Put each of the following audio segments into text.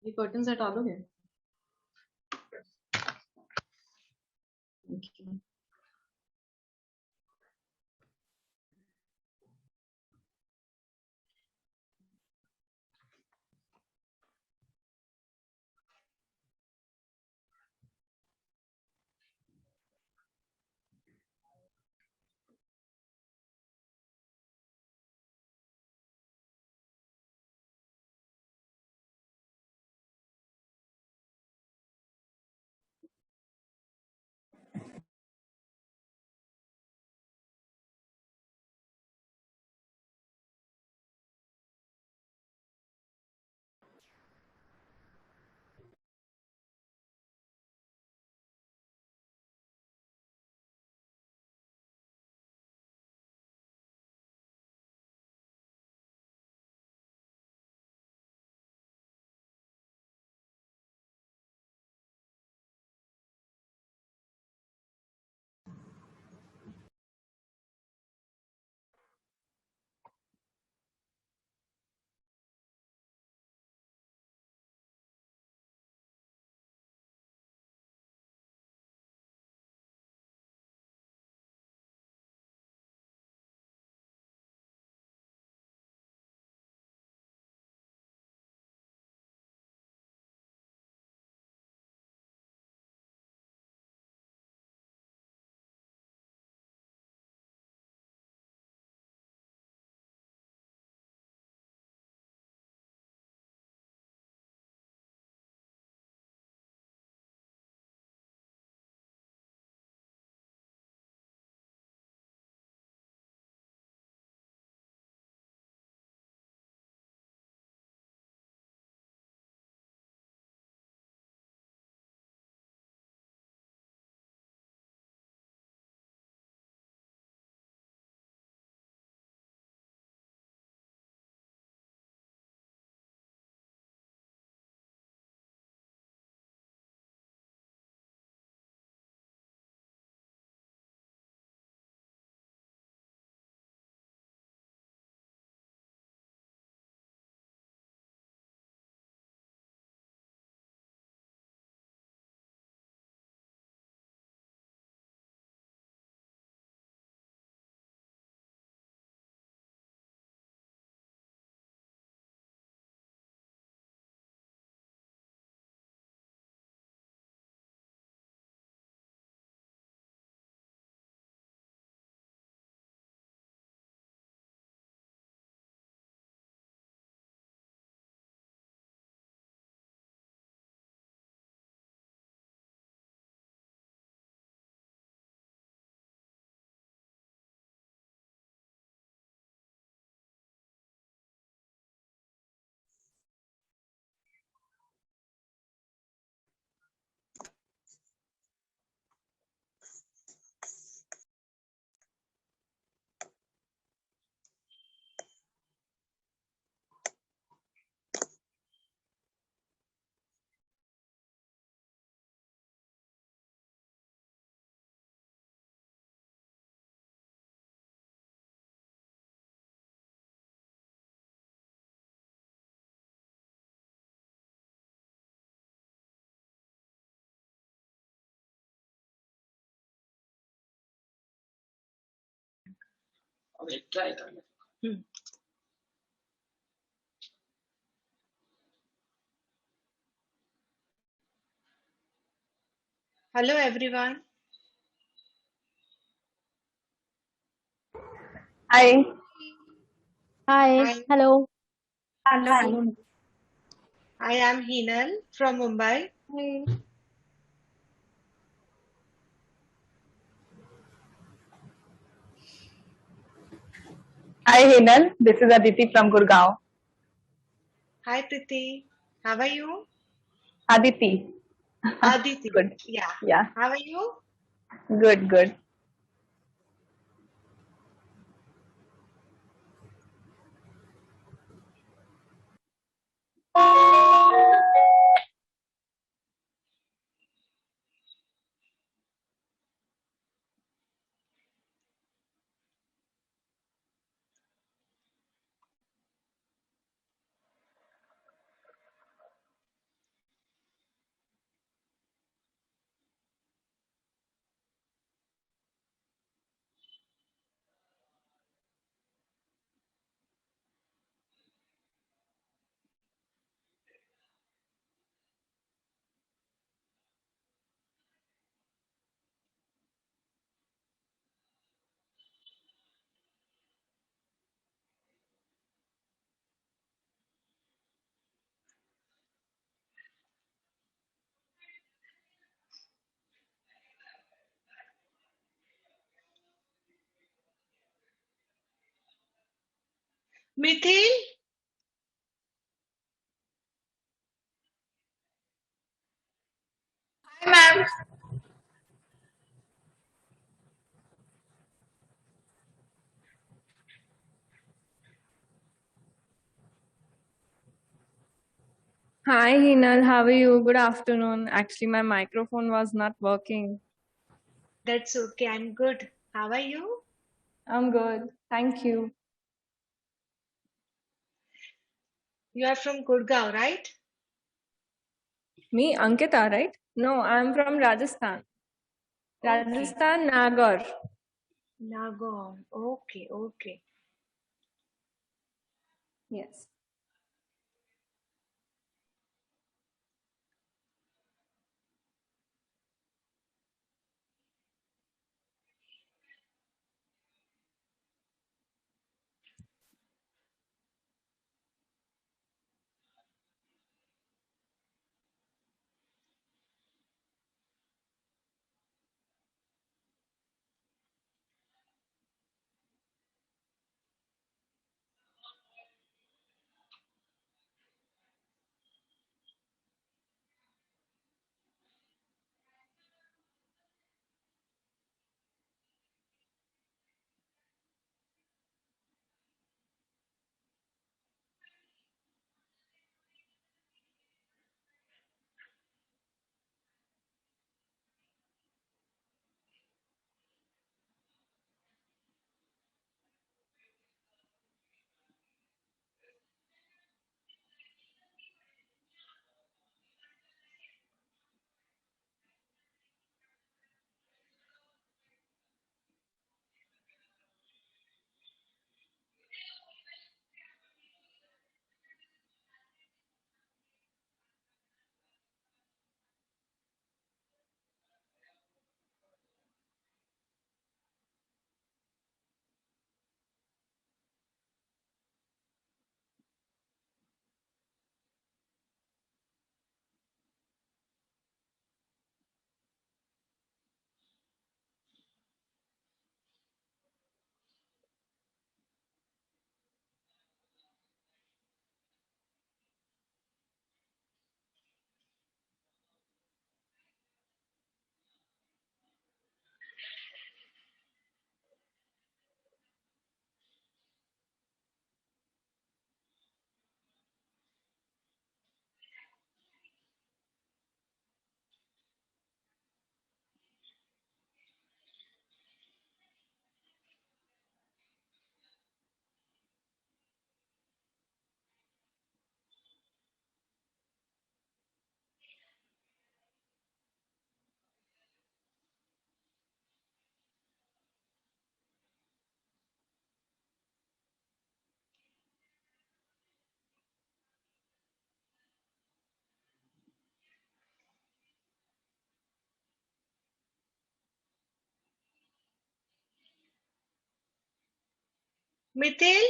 ये कर्टन्स हटा दोगे? Okay. ट्राई कर ले। Hello everyone. Hi. Hi. Hi. Hello. Hello. I am Hinal from Mumbai. Hi, Hinal. This is Aditi from Gurgaon. Hi Priti. How are you? Aditi. Aditi. Good. Yeah. Yeah. How are you? Good, good. Mithil, Hi, ma'am. Hi, Hinal. How are you? Good afternoon. Actually, my microphone was not working. that's okay. I'm good. How are you? I'm good. Thank you. You are from Gurgaon, right? Me, Ankita, right? No, I'm from Rajasthan. Okay. Rajasthan, Nagaur. Nagaon. Okay, okay. Yes. Mithil?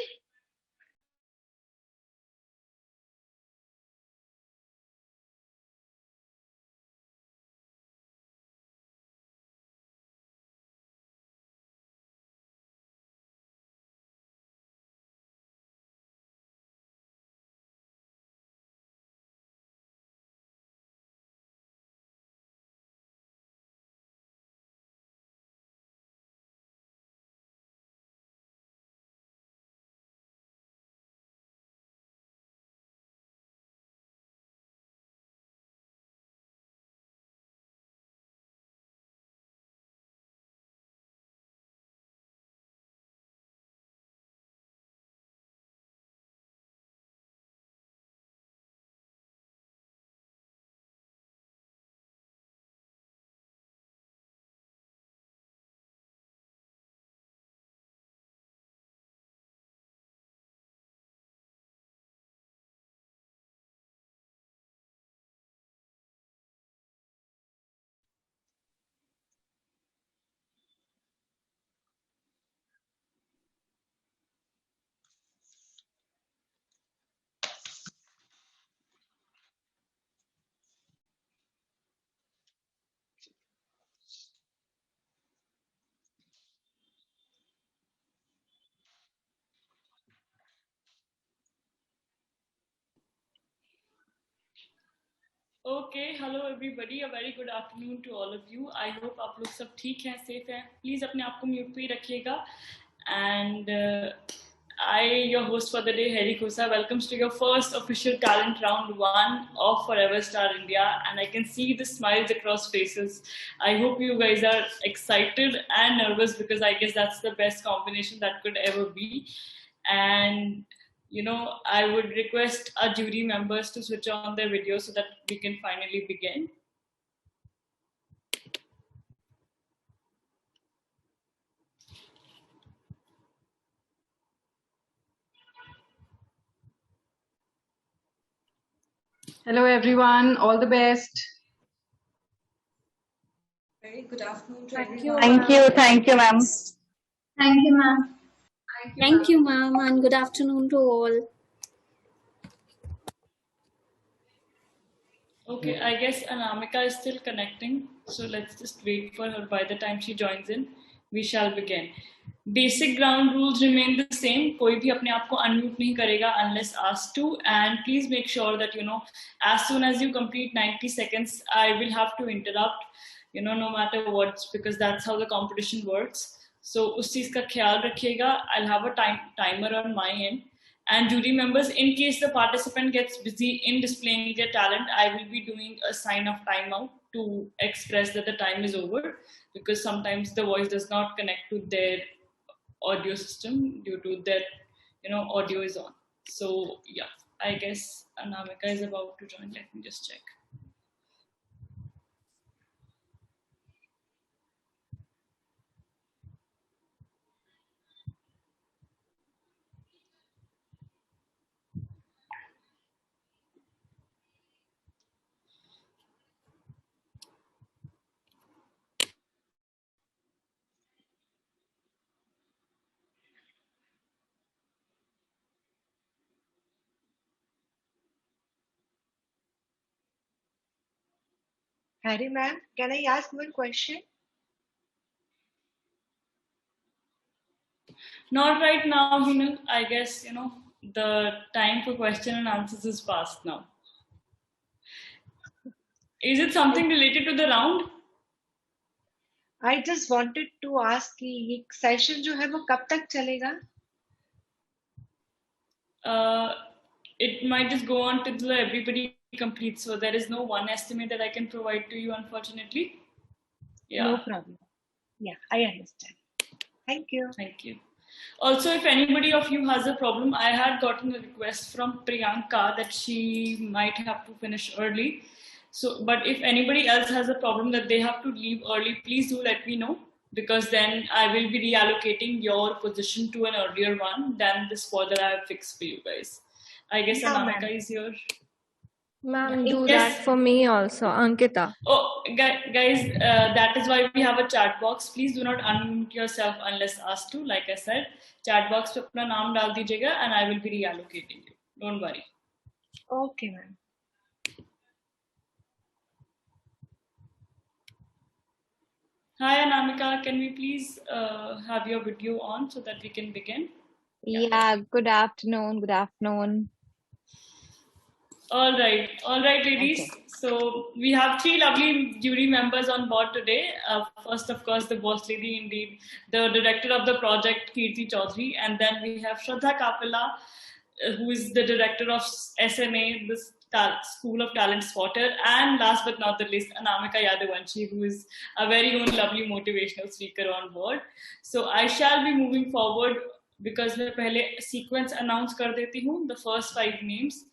Okay, hello everybody. A very good afternoon to all of you. I hope आप लोग सब ठीक हैं, safe हैं. Please अपने आप को mute पे ही रखिएगा. And I, your host for the day, Harry Khosa, welcomes to your first official talent round 1 of Forever Star India. And I can see the smiles across faces. I hope you guys are excited and nervous because I guess that's the best combination that could ever be. And I would request our jury members to switch on their video so that we can finally begin. Hello everyone, all the best. Very good afternoon to Thank everyone. you, ma'am. Thank you, ma'am. Thank you, ma'am, and good afternoon to all. Okay, I guess Anamika is still connecting, so let's just wait for her. By the time she joins in, we shall begin. Basic ground rules remain the same. कोई भी अपने आप को unmute नहीं करेगा unless asked to, and please make sure that as soon as you complete 90 seconds, I will have to interrupt, no matter what, because that's how the competition works. So उस चीज का ख्याल रखिएगा. I'll have a timer on my end. And jury members, in case the participant gets busy in displaying their talent, I will be doing a sign of timeout to express that the time is over, because sometimes the voice does not connect to their audio system due to their audio is on. So yeah, I guess Anamika is about to join. Let me just check. Harry ma'am, can I ask one question? Not right now, Hinal. I guess the time for question and answers is past now. Is it something related to the round? I just wanted to ask कि ये session जो है वो कब तक चलेगा? It might just go on till everybody completes. So there is no one estimate that I can provide to you, unfortunately. Yeah. No problem. Yeah, I understand. Thank you. Thank you. Also, if anybody of you has a problem, I had gotten a request from Priyanka that she might have to finish early. So, but if anybody else has a problem that they have to leave early, please do let me know, because then I will be reallocating your position to an earlier one than the spot that I have fixed for you guys. I guess Yeah, Anamika ma'am. is here. Ma'am, do Yes. that for me also, Ankita. Oh, guys, that is why we have a chat box. Please do not unmute yourself unless asked to. Like I said, chat box पे अपना नाम डाल दीजिएगा and I will be reallocating you. Don't worry. Okay, ma'am. Hi, Anamika. Can we please have your video on so that we can begin? Yeah, good afternoon. Good afternoon. All right, ladies. Okay. So we have 3 lovely jury members on board today. First, of course, the boss lady, indeed, the director of the project, Kirti Chaudhary, and then we have Shraddha Kapila, who is the director of SMA, the School of Talent Spotter, and last but not the least, Anamika Yadavanshi, who is a very own lovely motivational speaker on board. So I shall be moving forward because मैं पहले sequence announce कर देती हूँ, the first 5 names.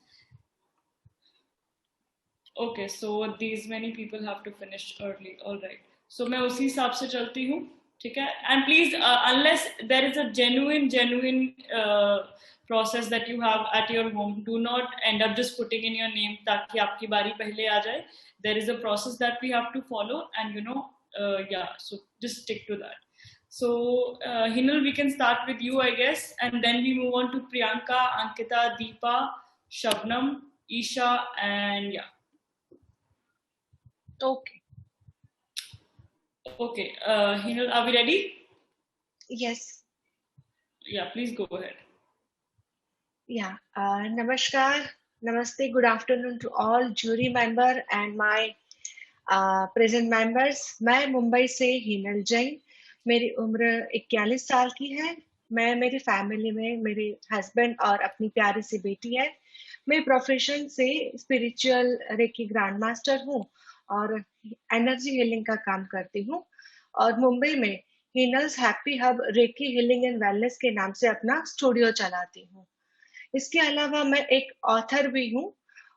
Okay, so these many people have to finish early. All right. So मैं उसी हिसाब से चलती हूँ, ठीक है? And please, unless there is a genuine process that you have at your home, do not end up just putting in your name ताकि आपकी बारी पहले आ जाए. There is a process that we have to follow, and so just stick to that. So Hinal, we can start with you, I guess, and then we move on to Priyanka, Ankita, Deepa, Shabnam, Isha, and yeah. Okay. Okay, Hinal, are we ready? Yes. Yeah, please go ahead. Yeah. Namaskar, Namaste, good afternoon to all jury member and my present members. मैं मुंबई से हीनल जैन, मेरी उम्र 41 साल की है। मैं मेरी family में मेरे हस्बैंड और अपनी प्यारी सी बेटी है। मैं प्रोफेशन से स्पिरिचुअल रेकी ग्रैंड मास्टर हूँ और एनर्जी हीलिंग का काम करती हूँ और मुंबई में Heenal's happy hub reiki healing and wellness के नाम से अपना स्टूडियो चलाती हूँ। इसके अलावा मैं एक ऑथर भी हूँ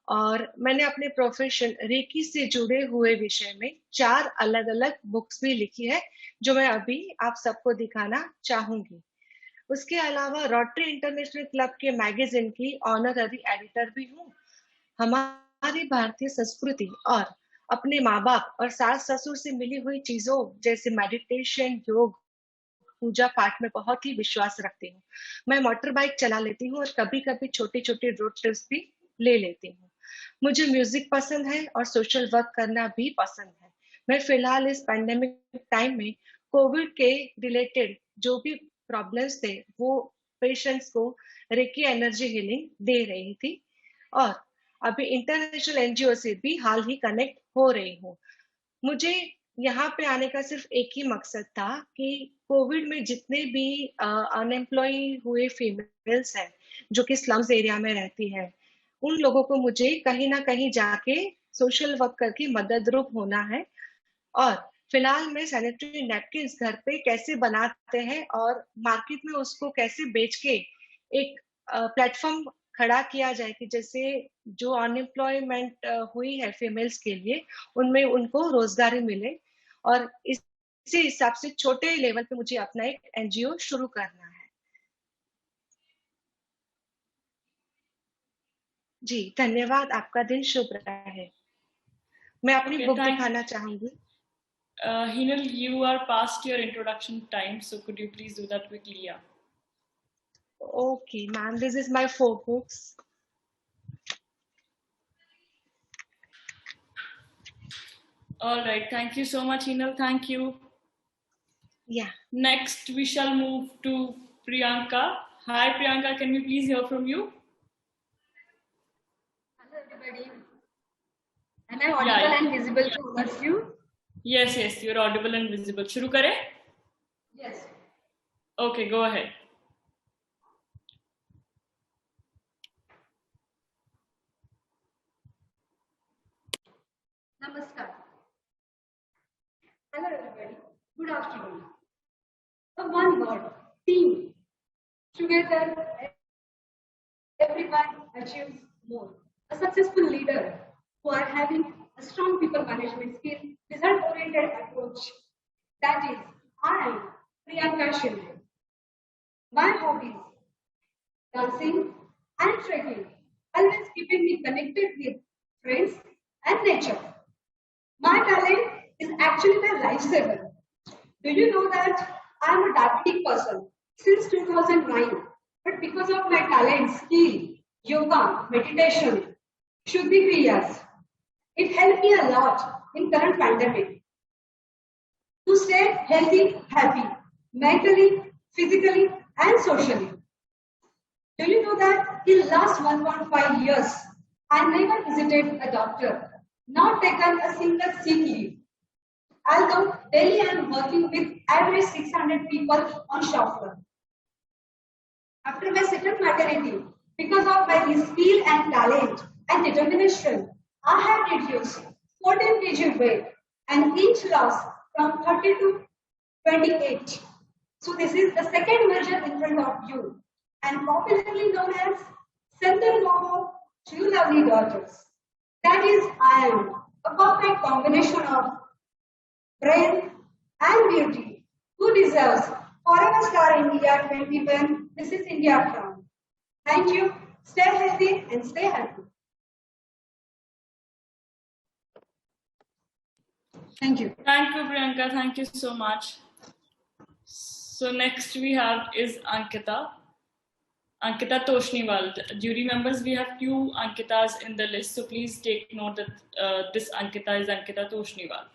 और मैंने अपने प्रोफेशन रेकी से जुड़े हुए विषय में 4 अलग अलग बुक्स भी लिखी है जो मैं अभी आप सबको दिखाना चाहूंगी। उसके अलावा रोटरी इंटरनेशनल क्लब के मैगजीन की ऑनररी एडिटर भी हूँ। हमारी भारतीय संस्कृति और अपने माँ बाप और सास ससुर से मिली हुई चीजों जैसे मेडिटेशन, योग, पूजा पाठ में बहुत ही विश्वास रखती हूँ। मैं मोटर बाइक चला लेती हूँ और कभी कभी छोटी छोटी रोड ट्रिप्स भी ले लेती हूँ। मुझे म्यूजिक पसंद है और सोशल वर्क करना भी पसंद है। मैं फिलहाल इस पैंडेमिक टाइम में कोविड के रिलेटेड जो भी प्रॉब्लम्स थे वो पेशेंट्स को रेकी एनर्जी हीलिंग दे रही थी और अभी इंटरनेशनल एनजीओ से भी हाल ही कनेक्ट हो रही हूँ। मुझे यहाँ पे आने का सिर्फ एक ही मकसद था कि कोविड में जितने भी अनएम्प्लॉय हुए फीमेल्स हैं जो कि स्लम्स एरिया में रहती है, उन लोगों को मुझे कहीं ना कहीं जाके सोशल वर्क करके मदद रूप होना है। और फिलहाल मैं सैनिटरी नैपकिन घर पे कैसे बनाते हैं और मार्केट में उसको कैसे बेच के एक प्लेटफॉर्म खड़ा किया जाए कि जैसे जो अनएम्प्लॉयमेंट हुई है फीमेल्स के लिए उनमें उनको रोजगारी मिले और इसी हिसाब से छोटे लेवल पे मुझे अपना एक एनजीओ शुरू करना है। जी धन्यवाद, आपका दिन शुभ रहे। मैं अपनी बुक दिखाना चाहूंगी। Hinal, you are past your introduction time, so could you please do that quickly? Yeah. Okay, ma'am, this is my 4 books. All right, thank you so much, Hinal. Thank you. Yeah. Next, we shall move to Priyanka. Hi, Priyanka, can we please hear from you? Hello, everybody. Am I audible and visible to all of you? Yes, yes, you're audible and visible. Shuru kare? Yes. Okay, go ahead. Namaskar. Hello, everybody. Good afternoon. The one word, team. Together, everyone achieves more. A successful leader who are having a strong people management skill, result-oriented approach. That is, I am Priyanka Shinde. My hobbies, dancing and trekking, always keeping me connected with friends and nature. My talent is actually my lifesaver. Do you know that I am a diabetic person since 2009? But because of my talent, skill, yoga, meditation, Shuddhi Kriyas, it helped me a lot in current pandemic to stay healthy, happy, mentally, physically, and socially. Do you know that in last 1.5 years, I never visited a doctor, not taken a single sick leave. Although daily I am working with average 600 people on shop floor. After my second maternity, because of my skill and talent and determination, I have reduced 14 kg weight and inch loss from 30 to 28. So this is the second version in front of you and popularly known as Sandal Momo, 2 lovely daughters. That is, I am a perfect combination of brain and beauty who deserves Forever Star India 2010 Mrs. India crown. Thank you. Stay healthy and stay happy. Thank you. Thank you, Priyanka. Thank you so much. So next we have is Ankita. Ankita Toshniwal. Jury members, we have 2 Ankitas in the list, so please take note that this Ankita is Ankita Toshniwal.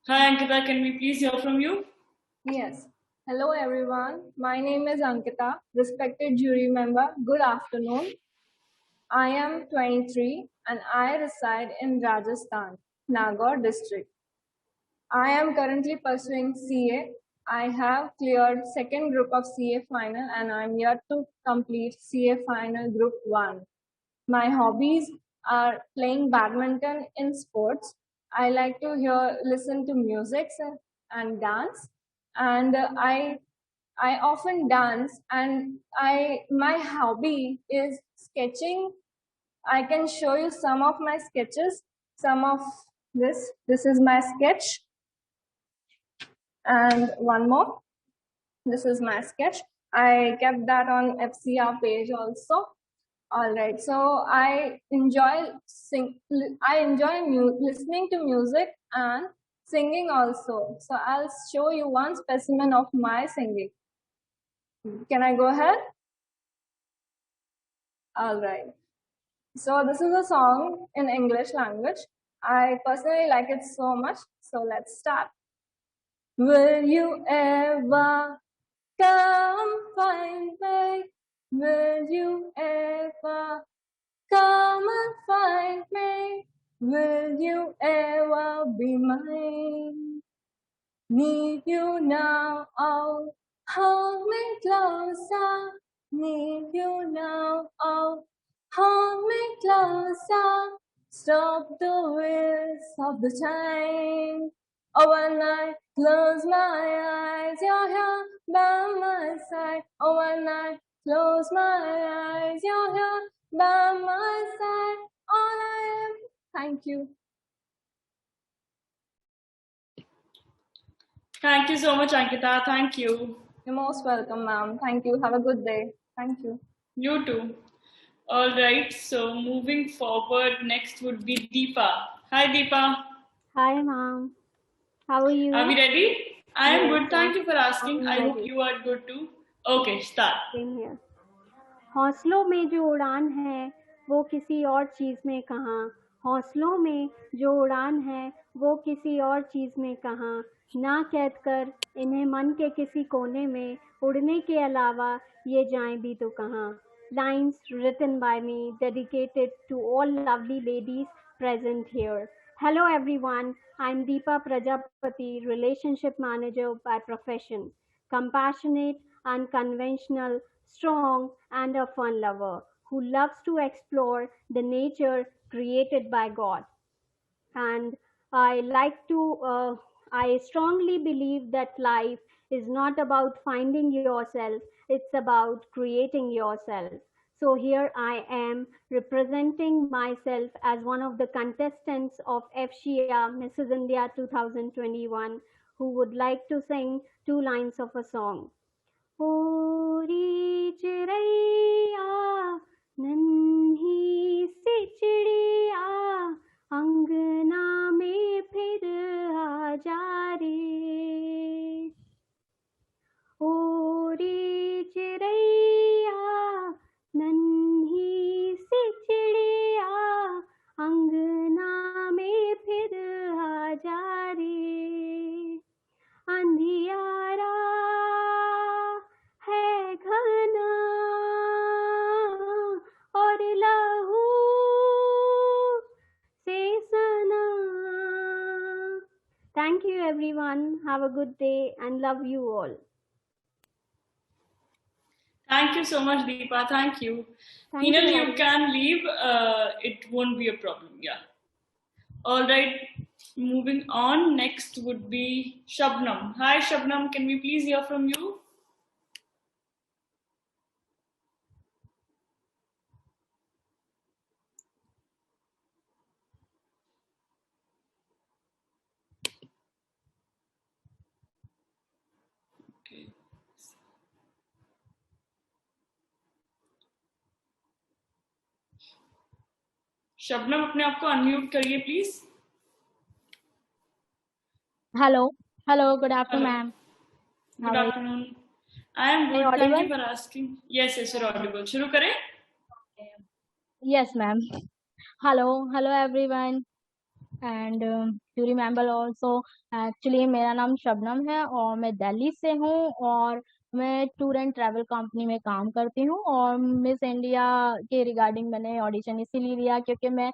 Hi Ankita, can we please hear from you? Yes. Hello everyone. My name is Ankita. Respected jury member, good afternoon. I am 23 and I reside in Rajasthan, Nagaur district. I am currently pursuing CA. I have cleared second group of CA final and I am yet to complete CA final group 1. My hobbies are playing badminton in sports. I like to listen to music and dance. And I often dance, and my hobby is sketching. I can show you some of my sketches. Some of this. This is my sketch, and one more. This is my sketch. I kept that on FCR page also. All right. So I enjoy listening to music and singing also. So I'll show you one specimen of my singing. Can I go ahead? All right. So this is a song in English language. I personally like it so much. So let's start. Will you ever come find me? Will you ever come and find me? Will you ever be mine? Need you now, oh, hold me closer. Need you now, oh, hold me closer. Stop the wheels of the time. Oh, when I close my eyes, you're here by my side. Oh, when I close my eyes, you're here by my side. All I am. Thank you. Thank you so much, Ankita. Thank you. You're most welcome, ma'am. Thank you. Have a good day. Thank you. You too. All right. So moving forward, next would be Deepa. Hi, Deepa. Hi, ma'am. How are you? Are we ready? I am Yes, good. Thank you for asking. I'm I hope ready. you are good too. Okay, start. Same here. हौसलों में जो उड़ान है वो किसी और चीज़ में कहाँ, हौसलों में जो उड़ान है वो किसी और चीज़ में कहाँ, ना कैद कर इन्हें मन के किसी कोने में, उड़ने के अलावा ये जाएं भी तो कहाँ. Lines written by me, dedicated to all lovely ladies present here. Hello everyone, I'm Deepa Prajapati, Relationship Manager by profession. Compassionate, unconventional, strong, and a fun lover who loves to explore the nature created by God. And I strongly believe that life is not about finding yourself, it's about creating yourself. So here I am representing myself as one of the contestants of FSHIA Mrs. India 2021 who would like to sing 2 lines of a song. ओरी चिड़ैया नन्ही सी चिड़िया अंगना में फिर आ जा रे. ओरी चिड़ैया नन्ही सी चिड़िया अंगना में फिर आ जा रे. अंधियारा है घना और लहू से सना. Thank you everyone. Have a good day and love you all. Thank you so much, Deepa. Thank you. Thank Hinal, you. you can leave. It won't be a problem. Yeah. All right. Moving on. Next would be Shabnam. Hi, Shabnam. Can we please hear from you? Okay. Shabnam अपने आप को unmute करिए please. Hello. Good afternoon, ma'am. Good afternoon. I am good. Thank you for asking. Yes, you're audible. शुरू करें? Yes, ma'am. Hello everyone. And jury member also. Actually मेरा नाम शबनम है और मैं दिल्ली से हूँ और मैं टूर एंड ट्रैवल कंपनी में काम करती हूँ और मिस इंडिया के रिगार्डिंग मैंने ऑडिशन इसीलिए दिया क्योंकि मैं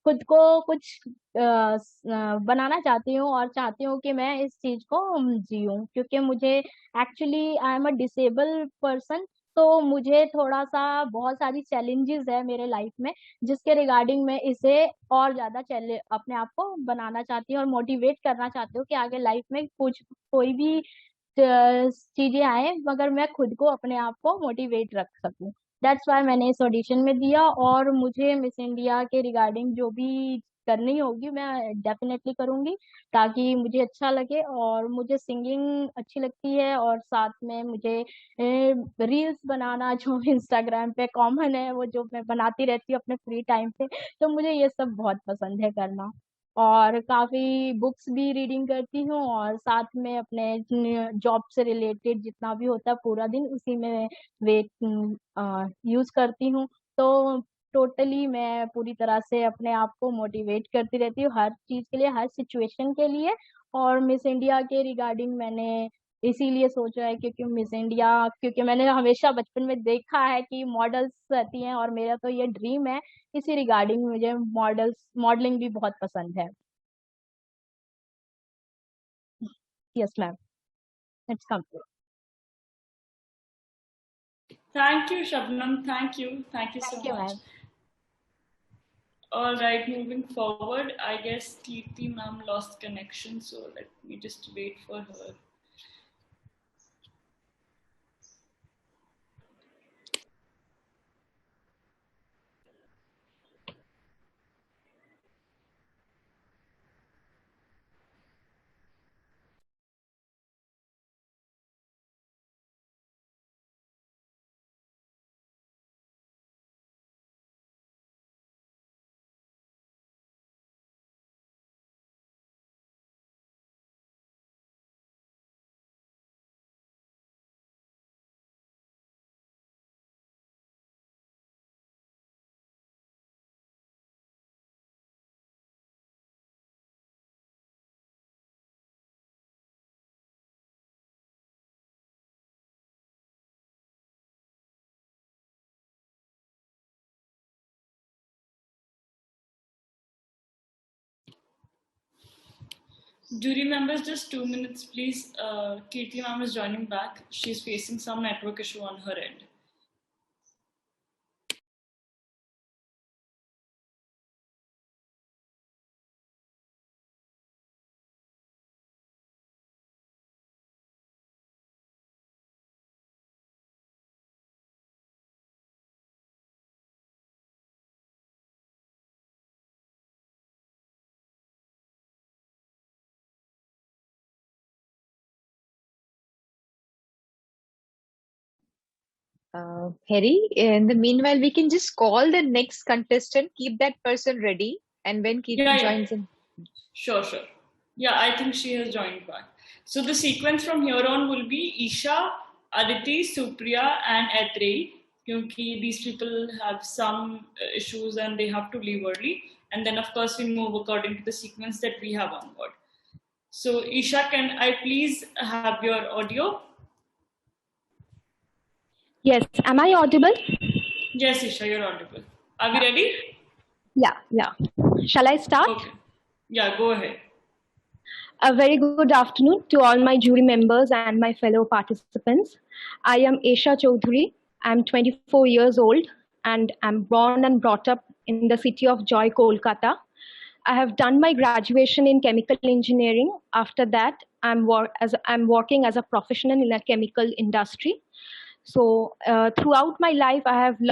खुद को कुछ बनाना चाहती हूँ और चाहती हूँ कि मैं इस चीज को जीऊँ क्योंकि मुझे actually I am a disable person. तो मुझे थोड़ा सा बहुत सारी चैलेंजेस है मेरे लाइफ में जिसके रिगार्डिंग मैं इसे और ज्यादा अपने आप को बनाना चाहती हूँ और मोटिवेट करना चाहती हूँ कि आगे लाइफ में कुछ कोई भी चीजें आए मगर मैं खुद को अपने आप को मोटिवेट रख सकूं। दैट्स वाई मैंने इस ऑडिशन में दिया और मुझे मिस इंडिया के रिगार्डिंग जो भी करनी होगी मैं डेफिनेटली करूंगी ताकि मुझे अच्छा लगे और मुझे सिंगिंग अच्छी लगती है और साथ में मुझे रील्स बनाना जो इंस्टाग्राम पे कॉमन है वो जो मैं बनाती रहती हूँ अपने फ्री टाइम पे। तो मुझे ये सब बहुत पसंद है करना और काफी बुक्स भी रीडिंग करती हूँ और साथ में अपने जॉब से रिलेटेड जितना भी होता है पूरा दिन उसी में वे यूज करती हूँ। तो टोटली मैं पूरी तरह से अपने आप को मोटिवेट करती रहती हूँ हर चीज के लिए हर सिचुएशन के लिए। और मिस इंडिया के रिगार्डिंग मैंने इसीलिए सोचा है क्योंकि मिस इंडिया क्योंकि मैंने हमेशा बचपन में देखा है कि मॉडल्स रहती हैं और मेरा तो ये ड्रीम है। इसी रिगार्डिंग मुझे मॉडलिंग भी बहुत पसंद है। Yes ma'am, it's complete. Thank you, Shabnam. Thank you. Thank you so thank you much. Ma'am. All right, moving forward, I guess Kirti ma'am lost connection, so let me just wait for her. Jury members, just 2 minutes, please. Kirti ma'am is joining back. She's facing some network issue on her end. Harry, in the meanwhile, we can just call the next contestant, keep that person ready, and when Kirti joins in. Sure. Yeah, I think she has joined back. So the sequence from here on will be Isha, Aditi, Supriya, and Atrey. Because these people have some issues and they have to leave early. And then, of course, we move according to the sequence that we have on board. So, Isha, can I please have your audio? Yes, am I audible? Yes, Isha, you're audible. Are we ready? Yeah. Shall I start? Okay. Yeah, go ahead. A very good afternoon to all my jury members and my fellow participants. I am Isha Chaudhary. I'm 24 years old and I'm born and brought up in the city of Joy, Kolkata. I have done my graduation in chemical engineering. After that, I'm working as a professional in a chemical industry. So throughout my life, I have learned